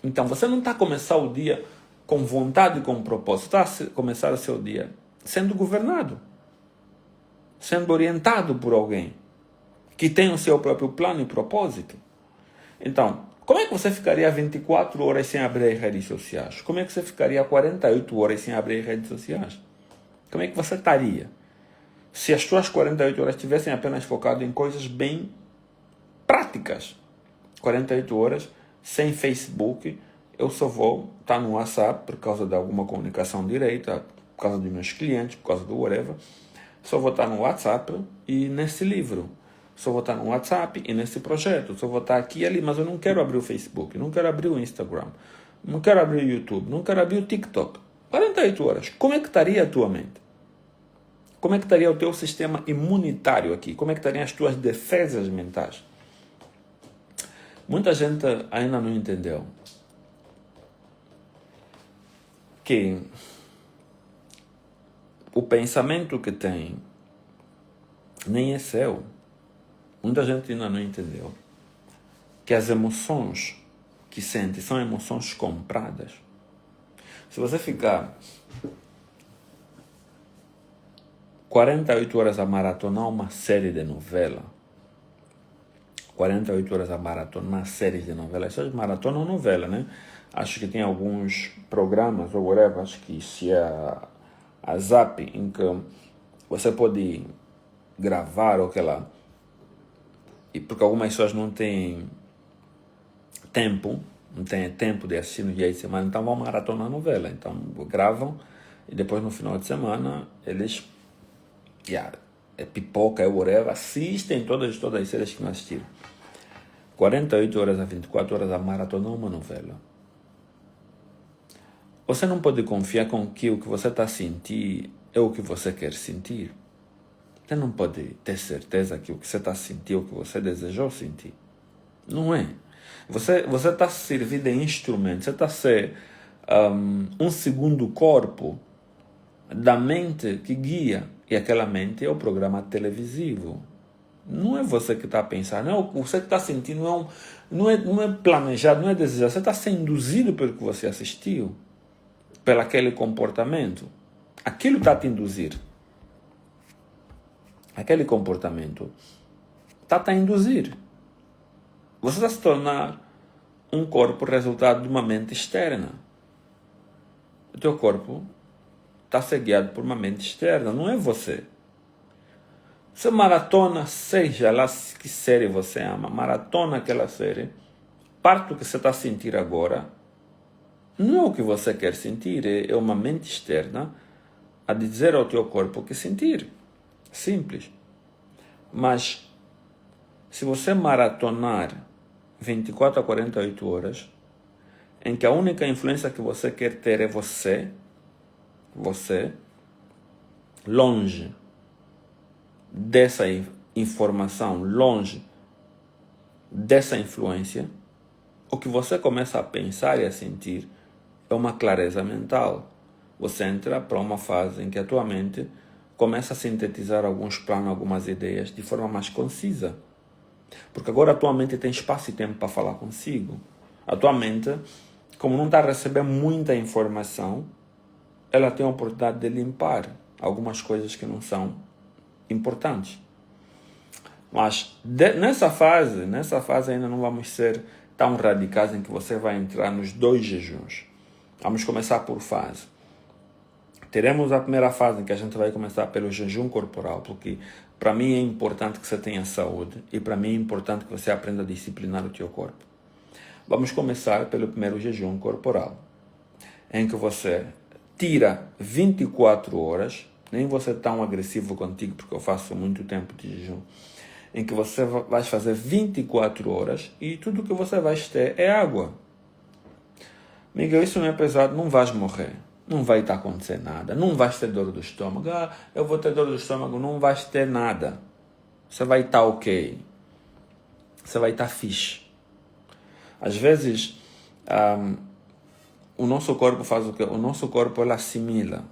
Então, você não está a começar o dia com vontade e com propósito. Está a começar o seu dia sendo governado, sendo orientado por alguém que tem o seu próprio plano e propósito. Então, como é que você ficaria 24 horas sem abrir as redes sociais? Como é que você ficaria 48 horas sem abrir as redes sociais? Como é que você estaria se as suas 48 horas estivessem apenas focado em coisas bem práticas? 48 horas sem Facebook, eu só vou estar no WhatsApp por causa de alguma comunicação direta, por causa dos meus clientes, por causa do whatever. Só vou estar no WhatsApp e nesse livro. Só vou estar no WhatsApp e nesse projeto. Só vou estar aqui e ali, mas eu não quero abrir o Facebook, não quero abrir o Instagram, não quero abrir o YouTube, não quero abrir o TikTok. 48 horas. Como é que estaria a tua mente? Como é que estaria o teu sistema imunitário aqui? Como é que estariam as tuas defesas mentais? Muita gente ainda não entendeu que o pensamento que tem nem é seu. Muita gente ainda não entendeu que as emoções que sente são emoções compradas. Se você ficar 48 horas a maratonar uma série de novela. 48 horas a maratonar uma série de novelas. Só maratona ou novela, né? Acho que tem alguns programas, ou whatever, acho que se é a Zap, em que você pode gravar ou aquela... E porque algumas pessoas não têm tempo de assistir no dia de semana, então vão maratonar a novela. Então gravam e depois no final de semana eles... é pipoca, é whatever, assistem todas as séries que não assistiram. 48 horas a 24 horas a maratonar uma novela. Você não pode confiar com que o que você está sentindo é o que você quer sentir. Você não pode ter certeza que o que você está sentindo é o que você desejou sentir. Não é. Você está servindo de instrumento, você está a ser um segundo corpo da mente que guia. E aquela mente é o programa televisivo. Não é você que está a pensar, não é o que você está sentindo, não é planejado, não é desejado. Você está sendo induzido pelo que você assistiu, pelo aquele comportamento. Aquilo está a te induzir. Aquele comportamento está a induzir. Você está a se tornar um corpo resultado de uma mente externa. O teu corpo está a ser guiado por uma mente externa, não é você. Você maratona, seja lá que série você ama, maratona aquela série, parte do que você está a sentir agora, não é o que você quer sentir, é uma mente externa a dizer ao teu corpo o que sentir. Simples. Mas, se você maratonar 24 a 48 horas, em que a única influência que você quer ter é você, longe dessa informação, longe dessa influência, o que você começa a pensar e a sentir é uma clareza mental. Você entra para uma fase em que a tua mente começa a sintetizar alguns planos, algumas ideias de forma mais concisa. Porque agora a tua mente tem espaço e tempo para falar consigo. A tua mente, como não está a receber muita informação, ela tem a oportunidade de limpar algumas coisas que não são importantes. Mas nessa fase ainda não vamos ser tão radicais em que você vai entrar nos 2 jejuns. Vamos começar por fase. Teremos a primeira fase em que a gente vai começar pelo jejum corporal, porque para mim é importante que você tenha saúde e para mim é importante que você aprenda a disciplinar o teu corpo. Vamos começar pelo primeiro jejum corporal, em que você tira 24 horas, nem você tão agressivo contigo, porque eu faço muito tempo de jejum, em que você vai fazer 24 horas e tudo que você vai ter é água. Miguel, isso não é pesado, não vais morrer. Não vai estar acontecendo nada. Não vais ter dor do estômago. Eu vou ter dor do estômago. Não vais ter nada. Você vai estar ok. Você vai estar fixe. Às vezes, o nosso corpo faz o quê? O nosso corpo, ele assimila.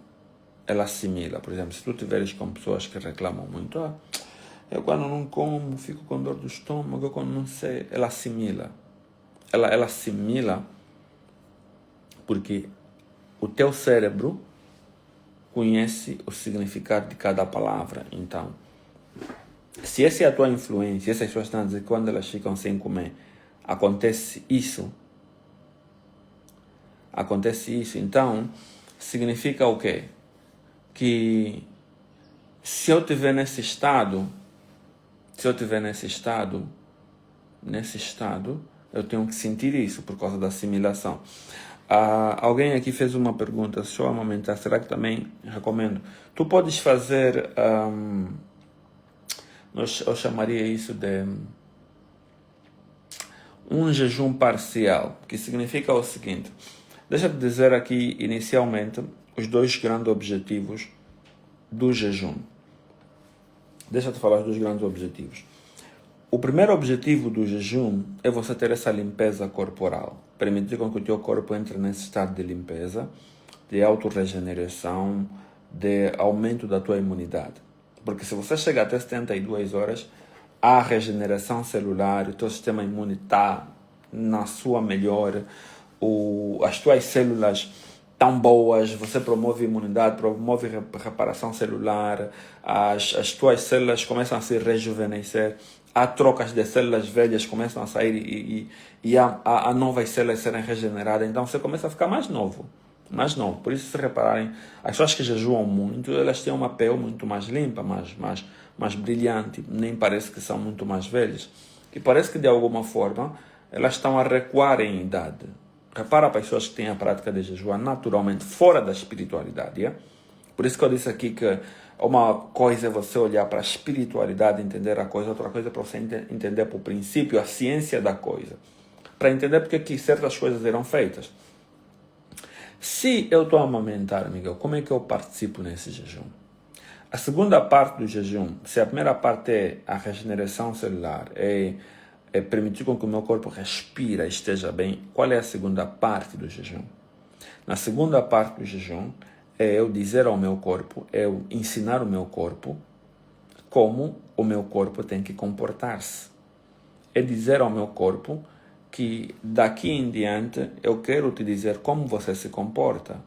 Por exemplo, se tu estiveres com pessoas que reclamam muito, eu quando não como, fico com dor do estômago, eu quando não sei, ela assimila. Ela assimila porque o teu cérebro conhece o significado de cada palavra. Então, se essa é a tua influência, essas pessoas estão a dizer que quando elas ficam sem comer, acontece isso, então, significa o quê? Que se eu estiver nesse estado, eu tenho que sentir isso por causa da assimilação. Alguém aqui fez uma pergunta, deixa eu amamentar, será que também recomendo? Tu podes fazer, eu chamaria isso de um jejum parcial, que significa o seguinte, deixa eu dizer aqui inicialmente os 2 grandes objetivos do jejum. Deixa eu te falar os 2 grandes objetivos. O primeiro objetivo do jejum é você ter essa limpeza corporal. Permitir com que o teu corpo entre nesse estado de limpeza, de autorregeneração, de aumento da tua imunidade. Porque se você chegar até 72 horas, a regeneração celular, o teu sistema imune está na sua melhor, as tuas células tão boas, você promove imunidade, promove reparação celular, as tuas células começam a se rejuvenescer, há trocas de células velhas começam a sair e há novas células serem regeneradas, então você começa a ficar mais novo. Mas não, por isso se repararem, as pessoas que jejuam muito, elas têm uma pele muito mais limpa, mais brilhante, nem parece que são muito mais velhas. E parece que de alguma forma elas estão a recuar em idade. Repara para as pessoas que têm a prática de jejuar naturalmente fora da espiritualidade. É? Por isso que eu disse aqui que uma coisa é você olhar para a espiritualidade, entender a coisa, outra coisa é para você entender por princípio a ciência da coisa. Para entender porque que certas coisas eram feitas. Se eu estou a amamentar, Miguel, como é que eu participo nesse jejum? A segunda parte do jejum, se a primeira parte é a regeneração celular, é permitir com que o meu corpo respire e esteja bem, qual é a segunda parte do jejum? Na segunda parte do jejum, é eu dizer ao meu corpo, é eu ensinar o meu corpo como o meu corpo tem que comportar-se. É dizer ao meu corpo que daqui em diante eu quero te dizer como você se comporta.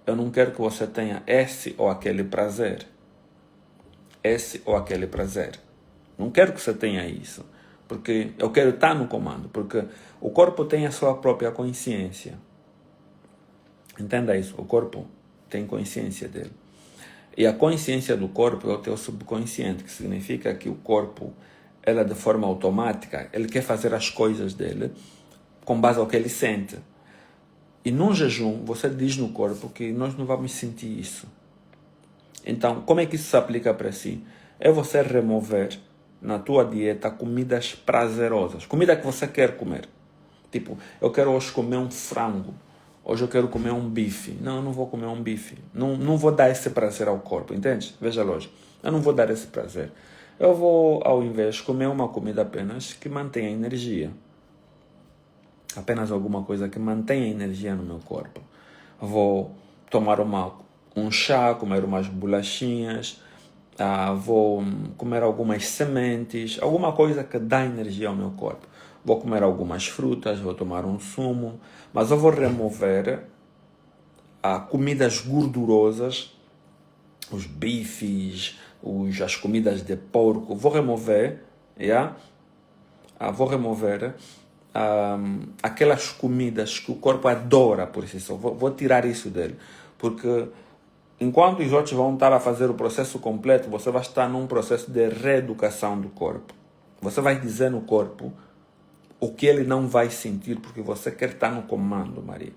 Eu não quero que você tenha esse ou aquele prazer. Esse ou aquele prazer. Não quero que você tenha isso. Porque eu quero estar no comando. Porque o corpo tem a sua própria consciência. Entenda isso. O corpo tem consciência dele. E a consciência do corpo é o teu subconsciente, que significa que o corpo, ela de forma automática, ele quer fazer as coisas dele com base ao que ele sente. E num jejum, você diz no corpo que nós não vamos sentir isso. Então, como é que isso se aplica para si? É você remover na tua dieta comidas prazerosas, comida que você quer comer. Tipo, eu quero hoje comer um frango, hoje eu quero comer um bife. Não, eu não vou comer um bife. Não vou dar esse prazer ao corpo, entende? Veja a lógica. Eu não vou dar esse prazer. Eu vou, ao invés, comer uma comida apenas que mantenha energia. Apenas alguma coisa que mantenha energia no meu corpo. Eu vou tomar um chá, comer umas bolachinhas, vou comer algumas sementes, alguma coisa que dá energia ao meu corpo. Vou comer algumas frutas, vou tomar um sumo, mas eu vou remover comidas gordurosas, os bifes, as comidas de porco, vou remover, vou remover aquelas comidas que o corpo adora por si só. Vou tirar isso dele, porque enquanto os outros vão estar a fazer o processo completo, você vai estar num processo de reeducação do corpo. Você vai dizer no corpo o que ele não vai sentir, porque você quer estar no comando, Maria.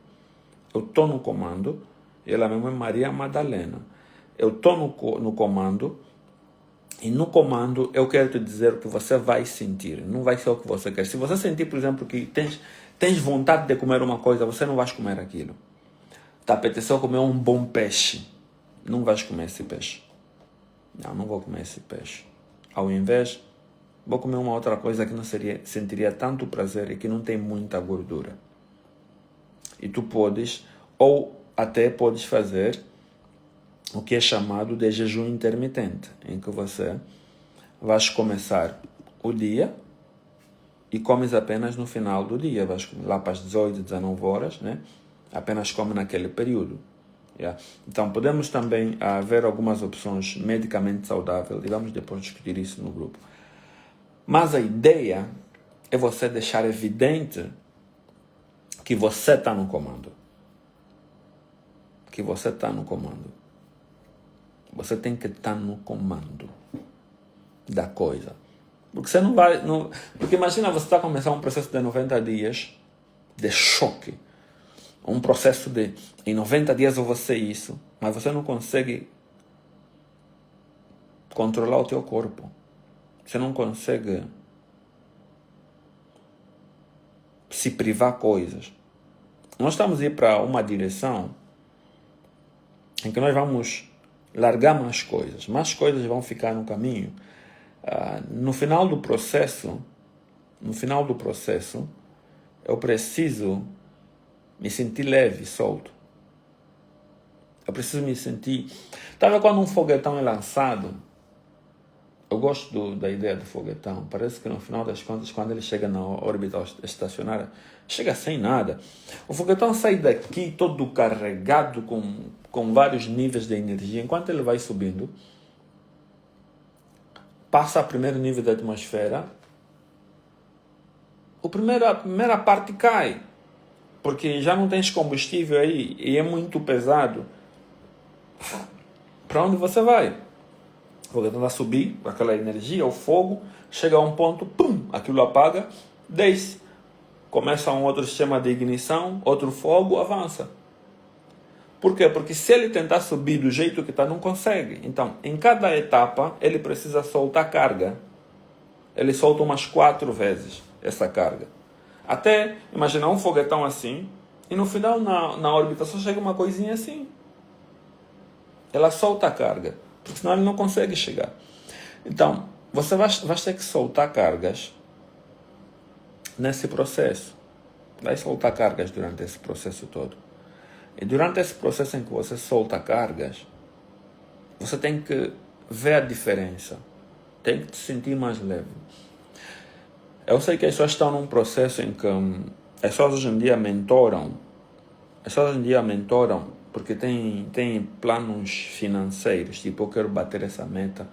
Eu estou no comando, ela mesma é Maria Madalena. Eu estou no comando, e no comando eu quero te dizer o que você vai sentir, não vai ser o que você quer. Se você sentir, por exemplo, que tens vontade de comer uma coisa, você não vai comer aquilo. Te apeteceu comer um bom peixe, não vais comer esse peixe. Não vou comer esse peixe. Ao invés, vou comer uma outra coisa que não sentiria tanto prazer e que não tem muita gordura. E tu podes, ou até podes fazer o que é chamado de jejum intermitente, em que você vais começar o dia e comes apenas no final do dia. Vais comer lá para as 18, 19 horas, né? Apenas come naquele período. Yeah. Então, podemos também ver algumas opções medicamente saudáveis e vamos depois discutir isso no grupo. Mas a ideia é você deixar evidente que você está no comando. Que você está no comando. Você tem que estar no comando da coisa. Porque você não vai... Porque imagina você está começando um processo de 90 dias de choque. Um processo de, em 90 dias eu vou ser isso, mas você não consegue controlar o teu corpo. Você não consegue se privar coisas. Nós estamos a ir para uma direção em que nós vamos largar mais coisas vão ficar no caminho. No final do processo, eu preciso me sentir leve, solto. Eu preciso me sentir... Sabe quando um foguetão é lançado Eu gosto da ideia do foguetão. Parece que no final das contas, quando ele chega na órbita estacionária, chega sem nada. O foguetão sai daqui todo carregado com vários níveis de energia. Enquanto ele vai subindo, passa o primeiro nível da atmosfera, a primeira parte cai, porque já não tens combustível aí e é muito pesado. Para onde você vai? O foguetão vai subir com aquela energia, o fogo, chega a um ponto, pum, aquilo apaga, desce. Começa um outro sistema de ignição, outro fogo, avança. Por quê? Porque se ele tentar subir do jeito que está, não consegue. Então, em cada etapa, ele precisa soltar carga. Ele solta umas 4 vezes essa carga. Até, imaginar um foguetão assim, e no final, na órbita, só chega uma coisinha assim. Ela solta a carga, porque senão ele não consegue chegar. Então, você vai ter que soltar cargas nesse processo. Vai soltar cargas durante esse processo todo. E durante esse processo em que você solta cargas, você tem que ver a diferença. Tem que te sentir mais leve. Eu sei que as pessoas estão num processo em que as pessoas hoje em dia mentoram. As pessoas hoje em dia mentoram porque tem planos financeiros. Tipo, eu quero bater essa meta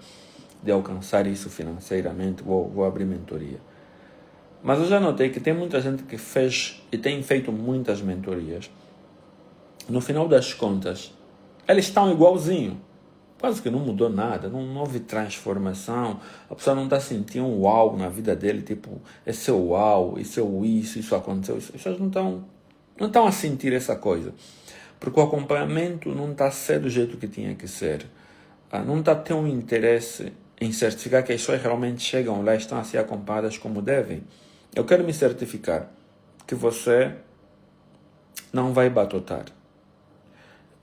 de alcançar isso financeiramente, vou abrir mentoria. Mas eu já notei que tem muita gente que fez e tem feito muitas mentorias. No final das contas, eles estão igualzinho. Quase que não mudou nada, não houve transformação. A pessoa não está sentindo um uau na vida dele, tipo, esse é o uau, isso aconteceu. As pessoas não estão a sentir essa coisa. Porque o acompanhamento não está a ser do jeito que tinha que ser. Não está a ter um interesse em certificar que as pessoas realmente chegam lá e estão a ser acompanhadas como devem. Eu quero me certificar que você não vai batotar.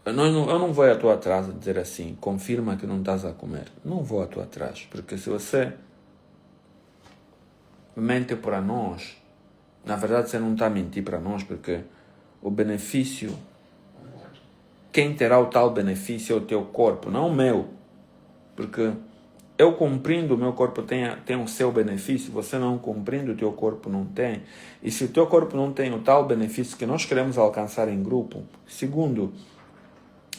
Eu não vou à tua atrás a dizer assim, confirma que não estás a comer. Não vou à tua atrás, porque se você mente para nós, na verdade você não está a mentir para nós, porque o benefício, quem terá o tal benefício é o teu corpo, não o meu. Porque eu cumprindo, o meu corpo tem o seu benefício, você não cumprindo, o teu corpo não tem. E se o teu corpo não tem o tal benefício que nós queremos alcançar em grupo, segundo,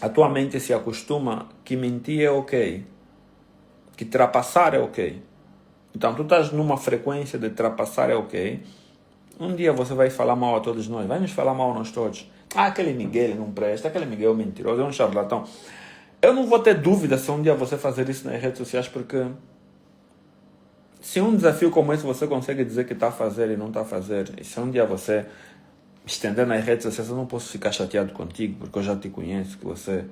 a tua mente se acostuma que mentir é ok, que trapassar é ok. Então, tu estás numa frequência de trapassar é ok. Um dia você vai falar mal a todos nós, vai nos falar mal a nós todos. Aquele Miguel não presta, aquele Miguel é mentiroso, é um charlatão. Eu não vou ter dúvida se um dia você fazer isso nas redes sociais, porque se um desafio como esse você consegue dizer que está a fazer e não está a fazer, e se um dia você estender nas redes sociais, eu não posso ficar chateado contigo, porque eu já te conheço, que você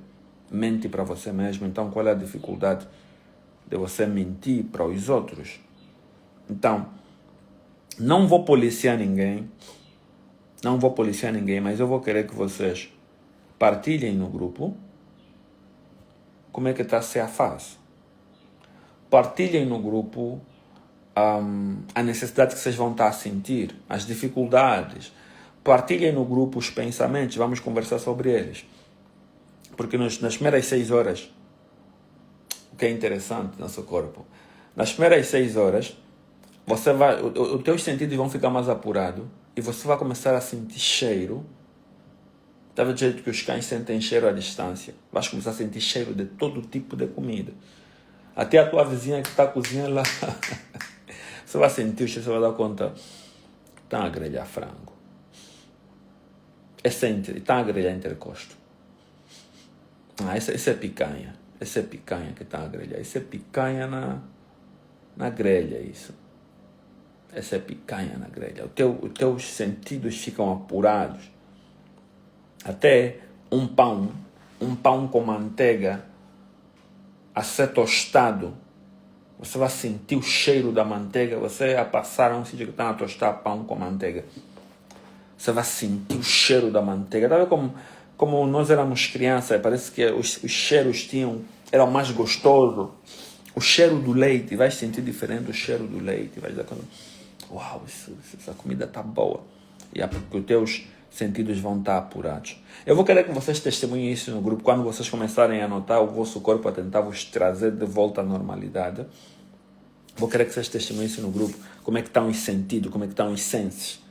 mente para você mesmo. Então, qual é a dificuldade de você mentir para os outros? Então, não vou policiar ninguém, mas eu vou querer que vocês partilhem no grupo como é que está a ser a fase. Partilhem no grupo a necessidade que vocês vão estar a sentir, as dificuldades. Partilhem no grupo os pensamentos, vamos conversar sobre eles. Porque nas primeiras 6 horas, o que é interessante no nosso corpo, nas primeiras 6 horas, você vai, os teus sentidos vão ficar mais apurados e você vai começar a sentir cheiro. Tá vendo do jeito que os cães sentem cheiro à distância? Vais começar a sentir cheiro de todo tipo de comida. Até a tua vizinha que está cozinhando lá, você vai sentir o cheiro, você vai dar conta. Estão a grelhar frango. Está a grelhar intercosto. Esse é picanha. Esse é picanha que está a grelhar. Esse é picanha na grelha, isso. Essa é picanha na grelha. Os teus sentidos ficam apurados. Até um pão com manteiga a ser tostado, você vai sentir o cheiro da manteiga. Você vai passar a um sítio que está a tostar pão com manteiga, você vai sentir o cheiro da manteiga. Tá vendo como nós éramos crianças, parece que os cheiros eram mais gostosos. O cheiro do leite, vai sentir diferente do cheiro do leite. Vai dizer, uau, essa comida está boa. E é porque os teus sentidos vão estar apurados. Eu vou querer que vocês testemunhem isso no grupo, quando vocês começarem a notar o vosso corpo a tentar vos trazer de volta à normalidade. Vou querer que vocês testemunhem isso no grupo. Como é que estão os sentidos, como é que estão os senses.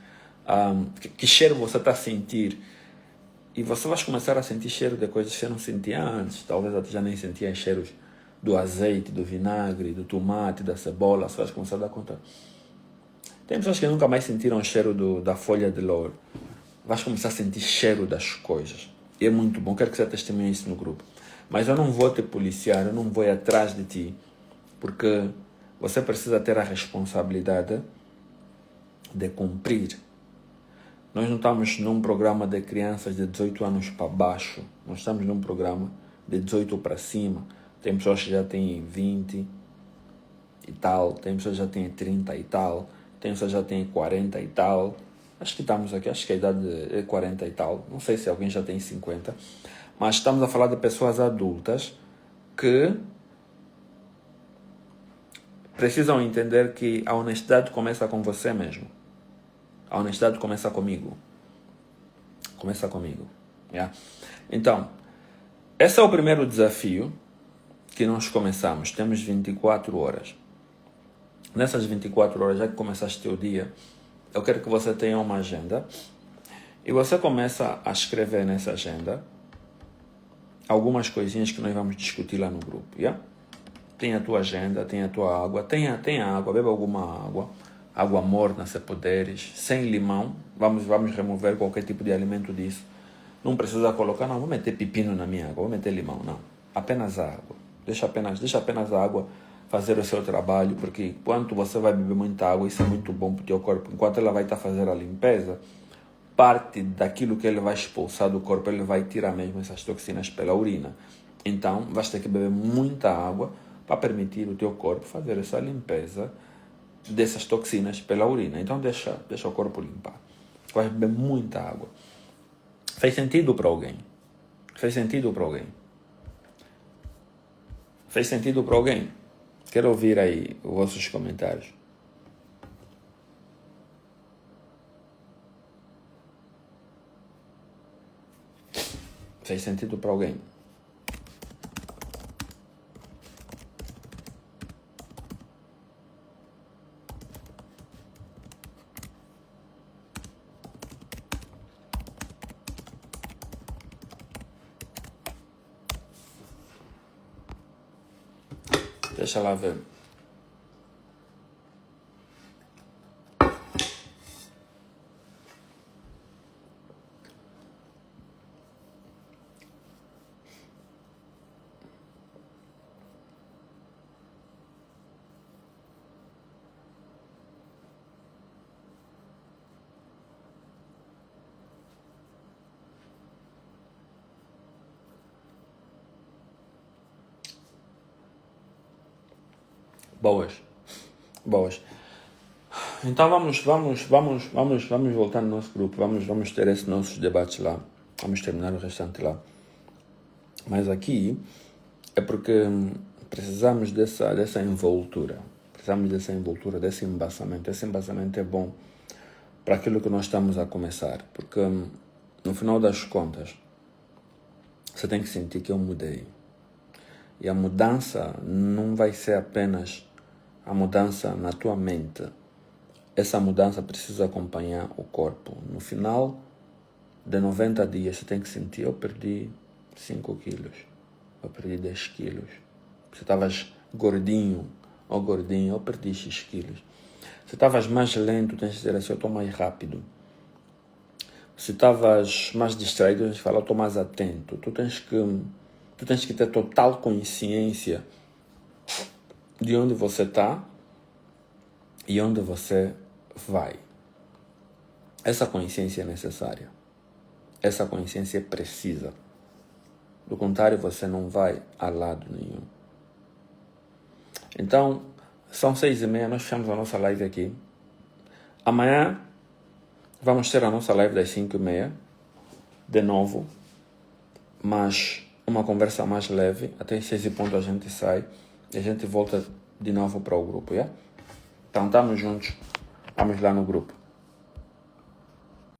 Que cheiro você está a sentir. E você vai começar a sentir cheiro de coisas que você não sentia antes. Talvez até já nem sentia cheiros do azeite, do vinagre, do tomate, da cebola. Você vai começar a dar conta. Tem pessoas que nunca mais sentiram o cheiro da folha de louro. Vais começar a sentir cheiro das coisas. E é muito bom. Quero que você testemunhe isso no grupo. Mas eu não vou te policiar, eu não vou ir atrás de ti. Porque você precisa ter a responsabilidade de cumprir. Nós não estamos num programa de crianças de 18 anos para baixo. Nós estamos num programa de 18 para cima. Tem pessoas que já têm 20 e tal. Tem pessoas que já têm 30 e tal. Tem pessoas que já têm 40 e tal. Acho que estamos aqui, acho que a idade é 40 e tal. Não sei se alguém já tem 50. Mas estamos a falar de pessoas adultas que precisam entender que a honestidade começa com você mesmo. A honestidade começa comigo. Começa comigo. Yeah? Então, esse é o primeiro desafio que nós começamos. Temos 24 horas. Nessas 24 horas, já que começaste o teu dia, eu quero que você tenha uma agenda e você começa a escrever nessa agenda algumas coisinhas que nós vamos discutir lá no grupo. Yeah? Tem a tua agenda, tem a tua água, tem a água, beba alguma água. Água morna, se puderes, sem limão. Vamos remover qualquer tipo de alimento disso. Não precisa colocar, não, vou meter pepino na minha água, vou meter limão, não. Apenas a água. Deixa apenas a água fazer o seu trabalho, porque enquanto você vai beber muita água, isso é muito bom para o teu corpo. Enquanto ela vai estar fazendo a limpeza, parte daquilo que ele vai expulsar do corpo, ele vai tirar mesmo essas toxinas pela urina. Então, vais ter que beber muita água para permitir o teu corpo fazer essa limpeza dessas toxinas pela urina. Então deixa o corpo limpar. Vai beber muita água. Fez sentido para alguém? Fez sentido para alguém? Fez sentido para alguém? Quero ouvir aí os vossos comentários. Fez sentido para alguém? Deixa lá ver. Boas. Então vamos voltar no nosso grupo. Vamos ter esses nossos debates lá. Vamos terminar o restante lá. Mas aqui é porque precisamos dessa envoltura. Precisamos dessa envoltura, desse embaçamento. Esse embaçamento é bom para aquilo que nós estamos a começar. Porque no final das contas, você tem que sentir que eu mudei. E a mudança não vai ser apenas a mudança na tua mente. Essa mudança precisa acompanhar o corpo. No final de 90 dias, você tem que sentir, eu perdi 5 quilos, eu perdi 10 quilos. Você estavas gordinho ou gordinho, eu perdi X quilos. Se estavas mais lento, tens que dizer assim, eu estou mais rápido. Se estavas mais distraído, tens que falar, eu estou mais atento. Tu tens que ter total consciência de onde você está e onde você vai. Essa consciência é necessária. Essa consciência é precisa. Do contrário, você não vai a lado nenhum. Então, são 6h30, nós fechamos a nossa live aqui. Amanhã vamos ter a nossa live das 5h30, de novo, mas uma conversa mais leve, até as 6h a gente sai e a gente volta de novo para o grupo, yeah? Então, estamos juntos, vamos lá no grupo.